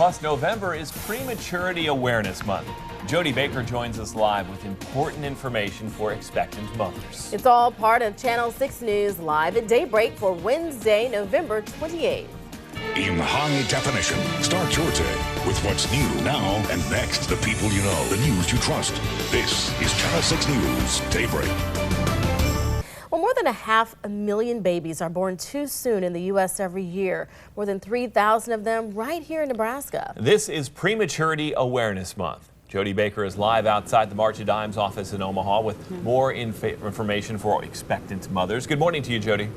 Plus, November is Prematurity Awareness Month. Jody Baker joins us live with important information for expectant mothers. It's all part of Channel 6 News live at daybreak for Wednesday, November 28th. In high definition, start your day with what's new now and next. The people you know, the news you trust. This is Channel 6 News Daybreak. Well, more than 500,000 babies are born too soon in the U.S. every year. More than 3,000 of them right here in Nebraska. This is Prematurity Awareness Month. Jody Baker is live outside the March of Dimes office in Omaha with more information for expectant mothers. Good morning to you, Jody.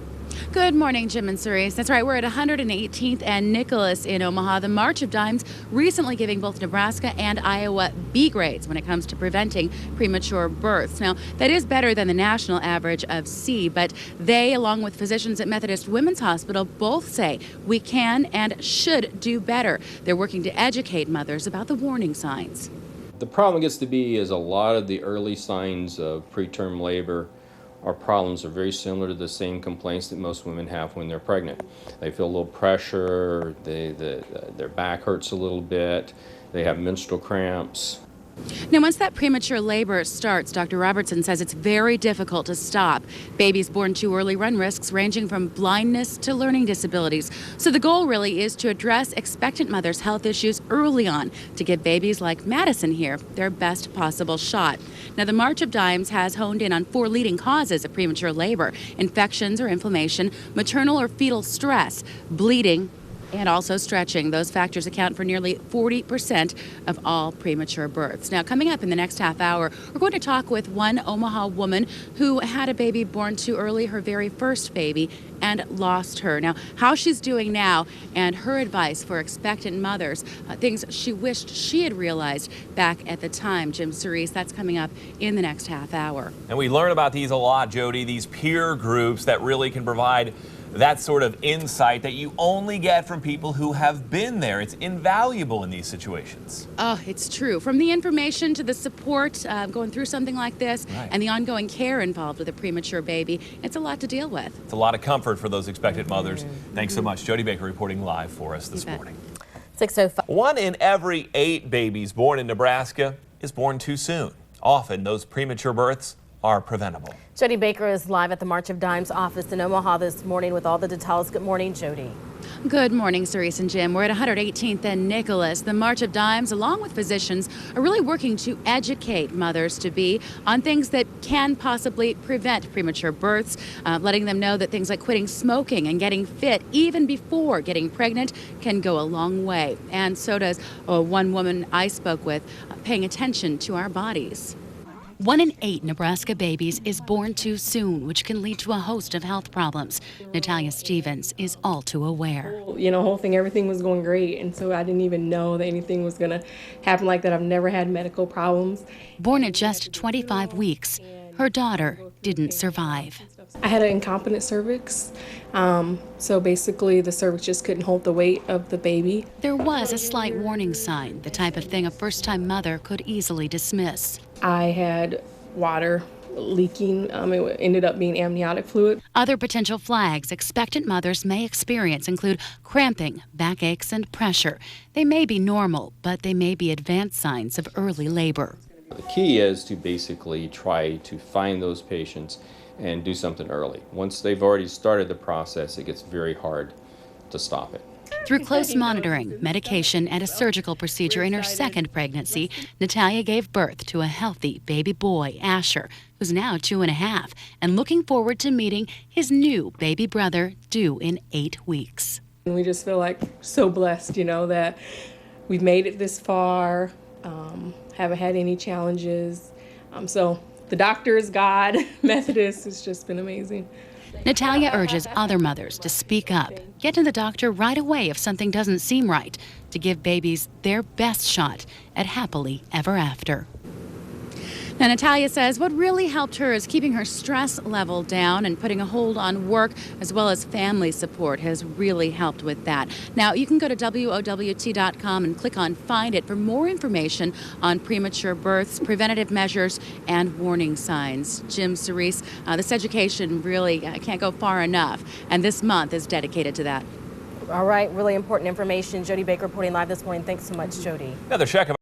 Good morning, Jim and Cerise. That's right, we're at 118th and Nicholas in Omaha. The March of Dimes recently giving both Nebraska and Iowa B grades when it comes to preventing premature births. Now, that is better than the national average of C, but they, along with physicians at Methodist Women's Hospital, both say we can and should do better. They're working to educate mothers about the warning signs. The problem gets to be is a lot of the early signs of preterm labor or problems are very similar to the same complaints that most women have when they're pregnant. They feel a little pressure, their back hurts a little bit, they have menstrual cramps. Now, once that premature labor starts, Dr. Robertson says it's very difficult to stop. Babies born too early run risks ranging from blindness to learning disabilities. So the goal really is to address expectant mothers' health issues early on to give babies like Madison here their best possible shot. Now, the March of Dimes has honed in on 4 leading causes of premature labor: infections or inflammation, maternal or fetal stress, bleeding, and also stretching. Those factors account for nearly 40% of all premature births. Now, coming up in the next half hour, we're going to talk with one Omaha woman who had a baby born too early, her very first baby, and lost her. Now, how she's doing now and her advice for expectant mothers, things she wished she had realized back at the time. Jim, Cerise, that's coming up in the next half hour. And we learn about these a lot, Jody, these peer groups that really can provide that sort of insight that you only get from people who have been there. It's invaluable in these situations. Oh, it's true. From the information to the support going through something like this, right, and the ongoing care involved with a premature baby, it's a lot to deal with. It's a lot of comfort for those expectant mothers. Thanks so much. Jody Baker reporting live for us this morning. 6:05. 1 in every 8 babies born in Nebraska is born too soon. Often those premature births are preventable. Jody Baker is live at the March of Dimes office in Omaha this morning with all the details. Good morning, Jody. Good morning, Cerise and Jim. We're at 118th and Nicholas. The March of Dimes, along with physicians, are really working to educate mothers-to-be on things that can possibly prevent premature births, letting them know that things like quitting smoking and getting fit even before getting pregnant can go a long way. And so does one woman I spoke with, paying attention to our bodies. 1 in 8 Nebraska babies is born too soon, which can lead to a host of health problems. Natalia Stevens is all too aware. You know, everything was going great, and so I didn't even know that anything was going to happen like that. I've never had medical problems. Born at just 25 weeks, her daughter didn't survive. I had an incompetent cervix, so basically the cervix just couldn't hold the weight of the baby. There was a slight warning sign, the type of thing a first-time mother could easily dismiss. I had water leaking. It ended up being amniotic fluid. Other potential flags expectant mothers may experience include cramping, backaches, and pressure. They may be normal, but they may be advanced signs of early labor. The key is to basically try to find those patients and do something early. Once they've already started the process, it gets very hard to stop it. Through close monitoring, medication, and a surgical procedure in her second pregnancy, Natalia gave birth to a healthy baby boy, Asher, who's now 2.5, and looking forward to meeting his new baby brother due in 8 weeks. And we just feel like so blessed, that we've made it this far, haven't had any challenges. So the doctors, God, Methodist, it's just been amazing. Natalia urges other mothers to speak up, get to the doctor right away if something doesn't seem right, to give babies their best shot at happily ever after. Now, Natalia says what really helped her is keeping her stress level down and putting a hold on work, as well as family support has really helped with that. Now, you can go to WOWT.com and click on Find It for more information on premature births, preventative measures, and warning signs. Jim, Cerise, this education really can't go far enough, and this month is dedicated to that. All right, really important information. Jody Baker reporting live this morning. Thanks so much, Jody. Another check of